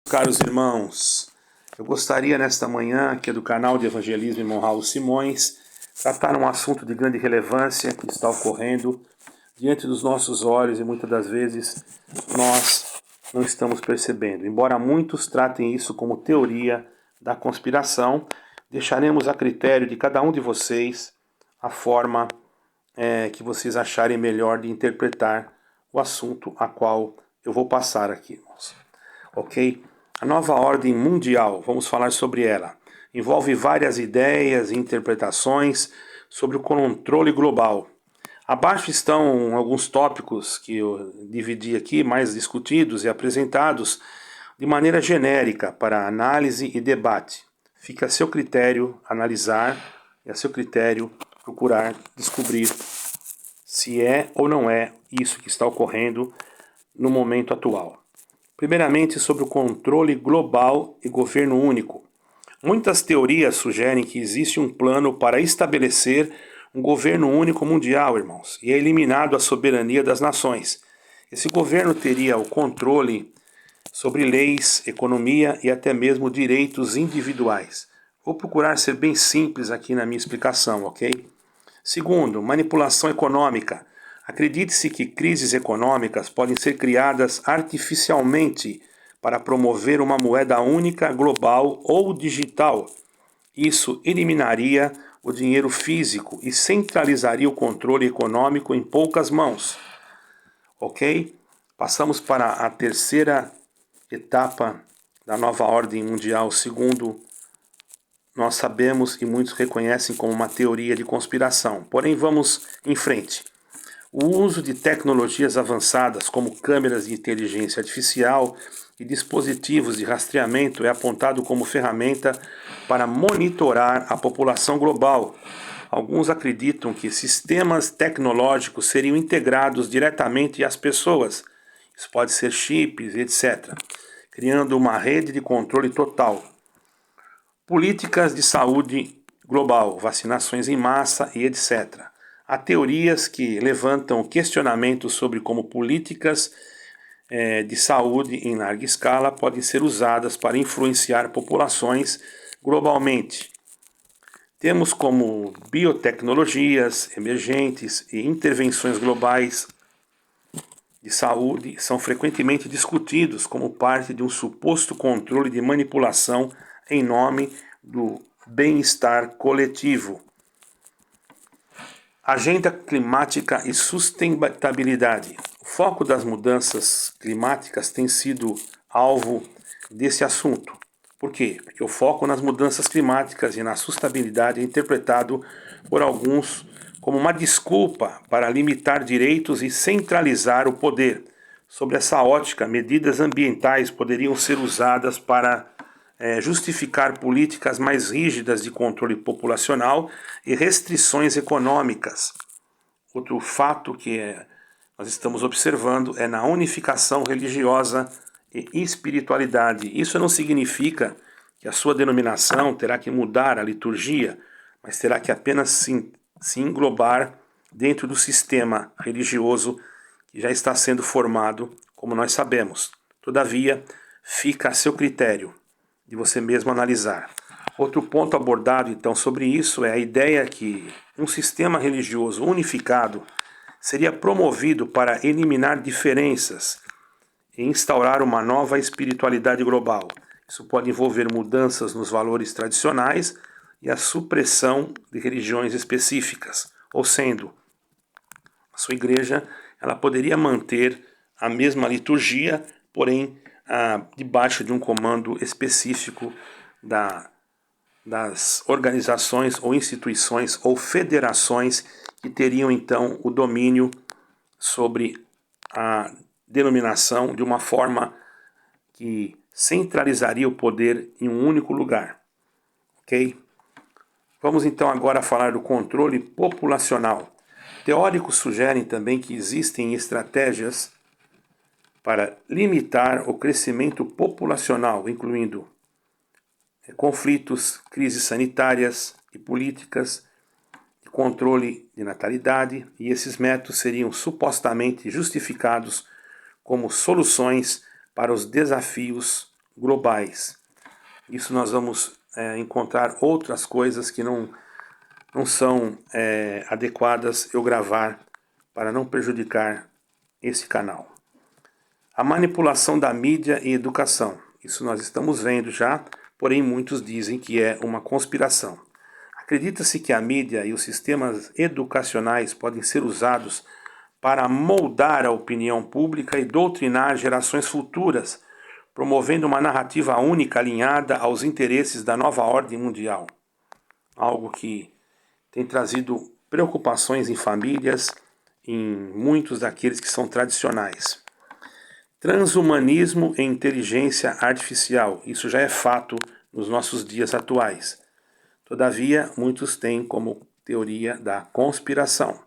Caros irmãos, eu gostaria nesta manhã, que é do canal de Evangelismo Irmão Raul Simões, tratar um assunto de grande relevância que está ocorrendo diante dos nossos olhos e muitas das vezes nós não estamos percebendo. Embora muitos tratem isso como teoria da conspiração, deixaremos a critério de cada um de vocês a forma que vocês acharem melhor de interpretar o assunto a qual eu vou passar aqui, irmãos. Ok? A nova ordem mundial, vamos falar sobre ela, envolve várias ideias e interpretações sobre o controle global. Abaixo estão alguns tópicos que eu dividi aqui, mais discutidos e apresentados de maneira genérica para análise e debate. Fica a seu critério analisar e a seu critério procurar descobrir se é ou não é isso que está ocorrendo no momento atual. Primeiramente, sobre o controle global e governo único. Muitas teorias sugerem que existe um plano para estabelecer um governo único mundial, irmãos, e é eliminado a soberania das nações. Esse governo teria o controle sobre leis, economia e até mesmo direitos individuais. Vou procurar ser bem simples aqui na minha explicação, ok? Segundo, manipulação econômica. Acredite-se que crises econômicas podem ser criadas artificialmente para promover uma moeda única, global ou digital. Isso eliminaria o dinheiro físico e centralizaria o controle econômico em poucas mãos. Ok? Passamos para a terceira etapa da nova ordem mundial, segundo nós sabemos e muitos reconhecem como uma teoria de conspiração. Porém, vamos em frente. O uso de tecnologias avançadas como câmeras de inteligência artificial e dispositivos de rastreamento é apontado como ferramenta para monitorar a população global. Alguns acreditam que sistemas tecnológicos seriam integrados diretamente às pessoas. Isso pode ser chips, etc., criando uma rede de controle total. Políticas de saúde global, vacinações em massa e etc. Há teorias que levantam questionamentos sobre como políticas de saúde em larga escala podem ser usadas para influenciar populações globalmente. Temos como biotecnologias emergentes e intervenções globais de saúde são frequentemente discutidos como parte de um suposto controle de manipulação em nome do bem-estar coletivo. Agenda climática e sustentabilidade. O foco das mudanças climáticas tem sido alvo desse assunto. Por quê? Porque o foco nas mudanças climáticas e na sustentabilidade é interpretado por alguns como uma desculpa para limitar direitos e centralizar o poder. Sob essa ótica, medidas ambientais poderiam ser usadas para justificar políticas mais rígidas de controle populacional e restrições econômicas. Outro fato que nós estamos observando é na unificação religiosa e espiritualidade. Isso não significa que a sua denominação terá que mudar a liturgia, mas terá que apenas se englobar dentro do sistema religioso que já está sendo formado, como nós sabemos. Todavia, fica a seu critério de você mesmo analisar. Outro ponto abordado então sobre isso é a ideia que um sistema religioso unificado seria promovido para eliminar diferenças e instaurar uma nova espiritualidade global. Isso pode envolver mudanças nos valores tradicionais e a supressão de religiões específicas, ou sendo, a sua igreja ela poderia manter a mesma liturgia, porém debaixo de um comando específico das organizações ou instituições ou federações que teriam então o domínio sobre a denominação de uma forma que centralizaria o poder em um único lugar. Ok? Vamos então agora falar do controle populacional. Teóricos sugerem também que existem estratégias para limitar o crescimento populacional, incluindo conflitos, crises sanitárias e políticas, de controle de natalidade, e esses métodos seriam supostamente justificados como soluções para os desafios globais. Isso nós vamos encontrar outras coisas que não são adequadas eu gravar para não prejudicar esse canal. A manipulação da mídia e educação. Isso nós estamos vendo já, porém muitos dizem que é uma conspiração. Acredita-se que a mídia e os sistemas educacionais podem ser usados para moldar a opinião pública e doutrinar gerações futuras, promovendo uma narrativa única alinhada aos interesses da nova ordem mundial. Algo que tem trazido preocupações em famílias, em muitos daqueles que são tradicionais. Transhumanismo e inteligência artificial. Isso já é fato nos nossos dias atuais. Todavia, muitos têm como teoria da conspiração.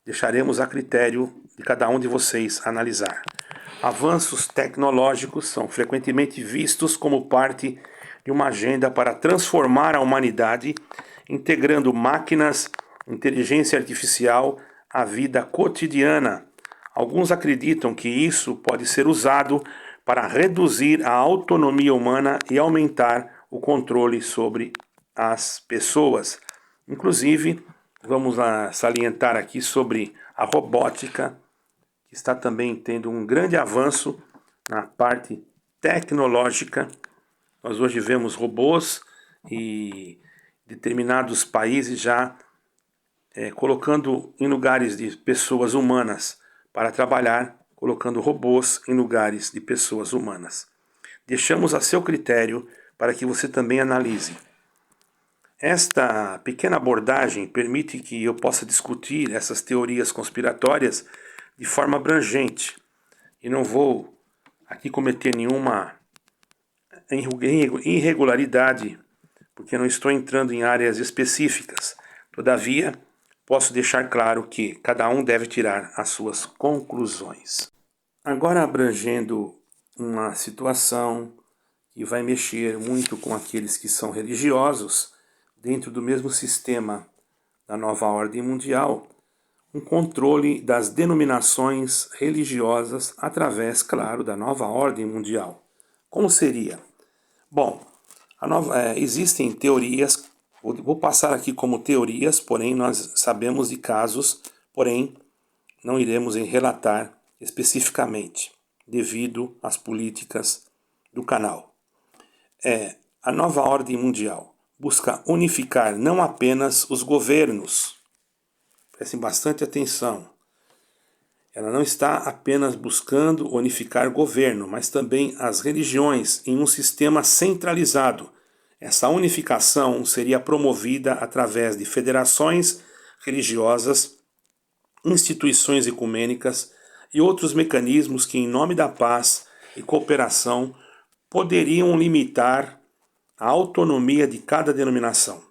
Deixaremos a critério de cada um de vocês analisar. Avanços tecnológicos são frequentemente vistos como parte de uma agenda para transformar a humanidade, integrando máquinas, inteligência artificial à vida cotidiana. Alguns acreditam que isso pode ser usado para reduzir a autonomia humana e aumentar o controle sobre as pessoas. Inclusive, vamos salientar aqui sobre a robótica, que está também tendo um grande avanço na parte tecnológica. Nós hoje vemos robôs e determinados países já colocando em lugares de pessoas humanas para trabalhar, colocando robôs em lugares de pessoas humanas. Deixamos a seu critério para que você também analise. Esta pequena abordagem permite que eu possa discutir essas teorias conspiratórias de forma abrangente e não vou aqui cometer nenhuma irregularidade, porque não estou entrando em áreas específicas. Todavia, posso deixar claro que cada um deve tirar as suas conclusões. Agora, abrangendo uma situação que vai mexer muito com aqueles que são religiosos, dentro do mesmo sistema da nova ordem mundial, um controle das denominações religiosas através, claro, da nova ordem mundial. Como seria? Bom, existem teorias, vou passar aqui como teorias, porém nós sabemos de casos, porém não iremos relatar especificamente, devido às políticas do canal. A nova ordem mundial busca unificar não apenas os governos, prestem bastante atenção, ela não está apenas buscando unificar governo, mas também as religiões em um sistema centralizado. Essa unificação seria promovida através de federações religiosas, instituições ecumênicas e outros mecanismos que, em nome da paz e cooperação, poderiam limitar a autonomia de cada denominação,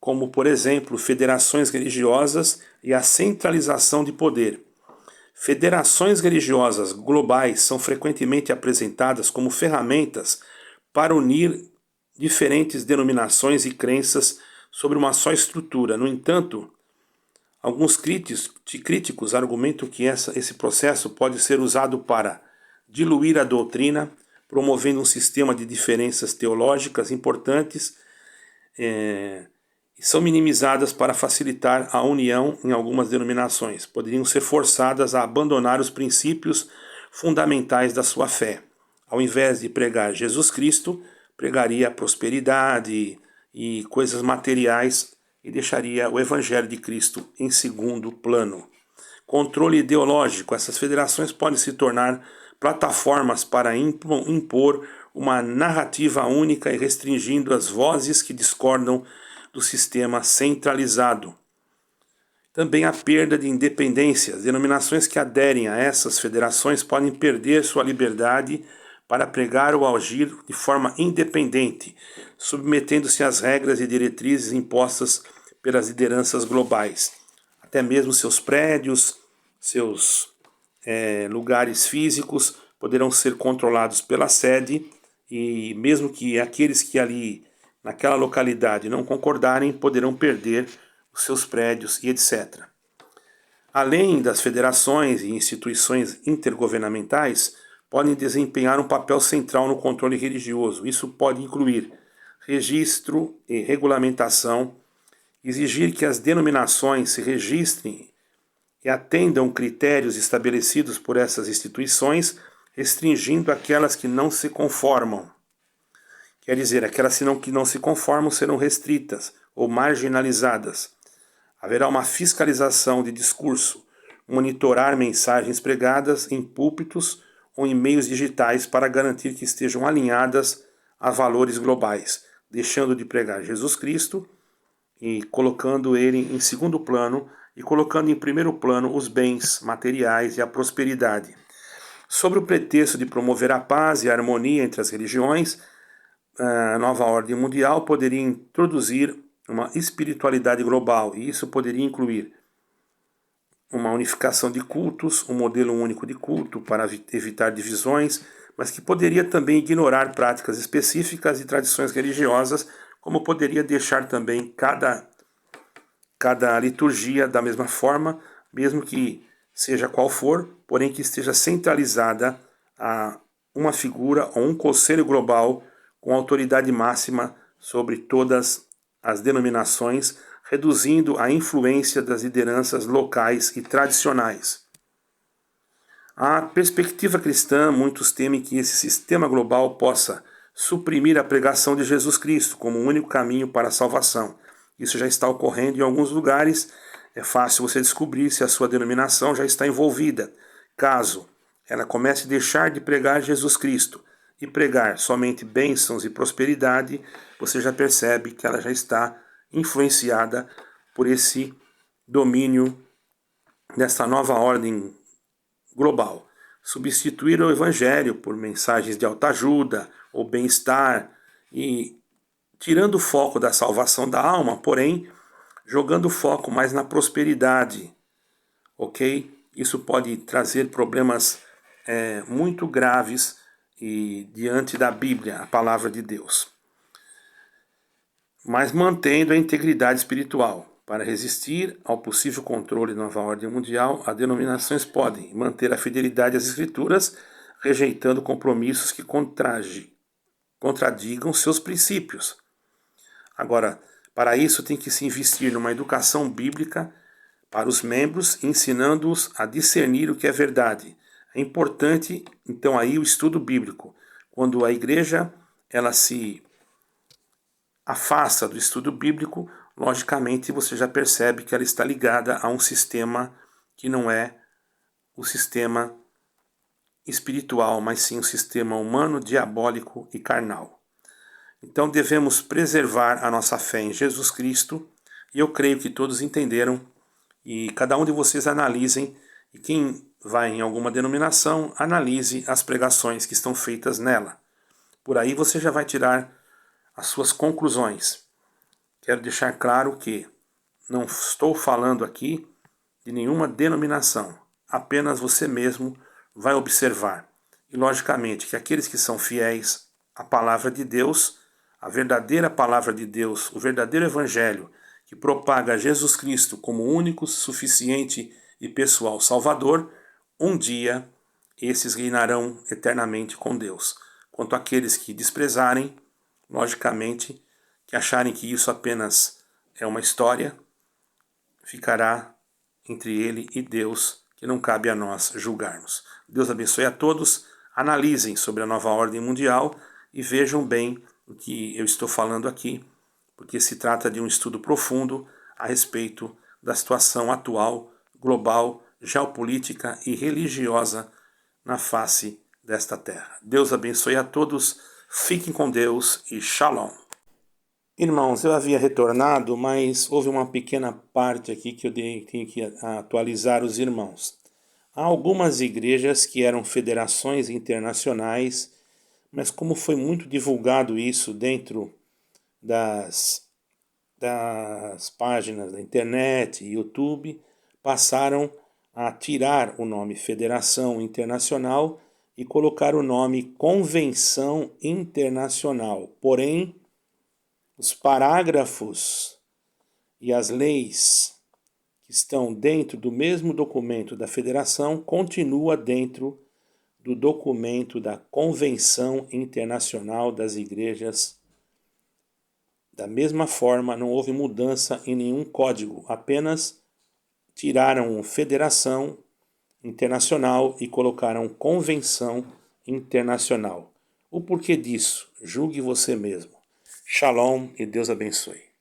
como, por exemplo, federações religiosas e a centralização de poder. Federações religiosas globais são frequentemente apresentadas como ferramentas para unir diferentes denominações e crenças sobre uma só estrutura. No entanto, alguns críticos argumentam que esse processo pode ser usado para diluir a doutrina, promovendo um sistema de diferenças teológicas importantes e são minimizadas para facilitar a união em algumas denominações. Poderiam ser forçadas a abandonar os princípios fundamentais da sua fé. Ao invés de pregar Jesus Cristo, pregaria prosperidade e coisas materiais e deixaria o Evangelho de Cristo em segundo plano. Controle ideológico. Essas federações podem se tornar plataformas para impor uma narrativa única e restringindo as vozes que discordam do sistema centralizado. Também a perda de independência. As denominações que aderem a essas federações podem perder sua liberdade para pregar ou agir de forma independente, submetendo-se às regras e diretrizes impostas pelas lideranças globais. Até mesmo seus prédios, seus lugares físicos poderão ser controlados pela sede e mesmo que aqueles que ali naquela localidade não concordarem, poderão perder os seus prédios e etc. Além das federações e instituições intergovernamentais, podem desempenhar um papel central no controle religioso. Isso pode incluir registro e regulamentação, exigir que as denominações se registrem e atendam critérios estabelecidos por essas instituições, restringindo aquelas que não se conformam. Quer dizer, aquelas que não se conformam serão restritas ou marginalizadas. Haverá uma fiscalização de discurso, monitorar mensagens pregadas em púlpitos ou em meios digitais para garantir que estejam alinhadas a valores globais, deixando de pregar Jesus Cristo e colocando ele em segundo plano e colocando em primeiro plano os bens materiais e a prosperidade. Sob o pretexto de promover a paz e a harmonia entre as religiões, a nova ordem mundial poderia introduzir uma espiritualidade global, e isso poderia incluir uma unificação de cultos, um modelo único de culto para evitar divisões, mas que poderia também ignorar práticas específicas e tradições religiosas, como poderia deixar também cada liturgia da mesma forma, mesmo que seja qual for, porém que esteja centralizada a uma figura ou um conselho global com autoridade máxima sobre todas as denominações, reduzindo a influência das lideranças locais e tradicionais. A perspectiva cristã, muitos temem que esse sistema global possa suprimir a pregação de Jesus Cristo como o único caminho para a salvação. Isso já está ocorrendo em alguns lugares. É fácil você descobrir se a sua denominação já está envolvida. Caso ela comece a deixar de pregar Jesus Cristo e pregar somente bênçãos e prosperidade, você já percebe que ela já está influenciada por esse domínio dessa nova ordem global. Substituir o evangelho por mensagens de autoajuda ou bem-estar e tirando o foco da salvação da alma, porém jogando o foco mais na prosperidade, ok? Isso pode trazer problemas muito graves diante da Bíblia, a palavra de Deus. Mas mantendo a integridade espiritual. Para resistir ao possível controle da nova ordem mundial, as denominações podem manter a fidelidade às Escrituras, rejeitando compromissos que contradigam seus princípios. Agora, para isso tem que se investir numa educação bíblica para os membros, ensinando-os a discernir o que é verdade. É importante, então, aí o estudo bíblico. Quando a igreja ela se afasta do estudo bíblico, logicamente você já percebe que ela está ligada a um sistema que não é o sistema espiritual, mas sim o sistema humano, diabólico e carnal. Então devemos preservar a nossa fé em Jesus Cristo, e eu creio que todos entenderam, e cada um de vocês analisem, e quem vai em alguma denominação, analise as pregações que estão feitas nela. Por aí você já vai tirar as suas conclusões. Quero deixar claro que não estou falando aqui de nenhuma denominação, apenas você mesmo vai observar. E logicamente que aqueles que são fiéis à palavra de Deus, a verdadeira palavra de Deus, o verdadeiro evangelho que propaga Jesus Cristo como único, suficiente e pessoal Salvador, um dia esses reinarão eternamente com Deus. Quanto àqueles que desprezarem, logicamente, que acharem que isso apenas é uma história, ficará entre ele e Deus, que não cabe a nós julgarmos. Deus abençoe a todos, analisem sobre a nova ordem mundial e vejam bem o que eu estou falando aqui, porque se trata de um estudo profundo a respeito da situação atual, global, geopolítica e religiosa na face desta terra. Deus abençoe a todos, fiquem com Deus e Shalom. Irmãos, eu havia retornado, mas houve uma pequena parte aqui que eu tenho que atualizar os irmãos. Há algumas igrejas que eram federações internacionais, mas como foi muito divulgado isso dentro das páginas da internet e YouTube, passaram a tirar o nome Federação Internacional e colocar o nome Convenção Internacional. Porém, os parágrafos e as leis que estão dentro do mesmo documento da federação continua dentro do documento da Convenção Internacional das Igrejas. Da mesma forma, não houve mudança em nenhum código, apenas tiraram Federação Internacional e colocaram Convenção Internacional. O porquê disso? Julgue você mesmo. Shalom e Deus abençoe.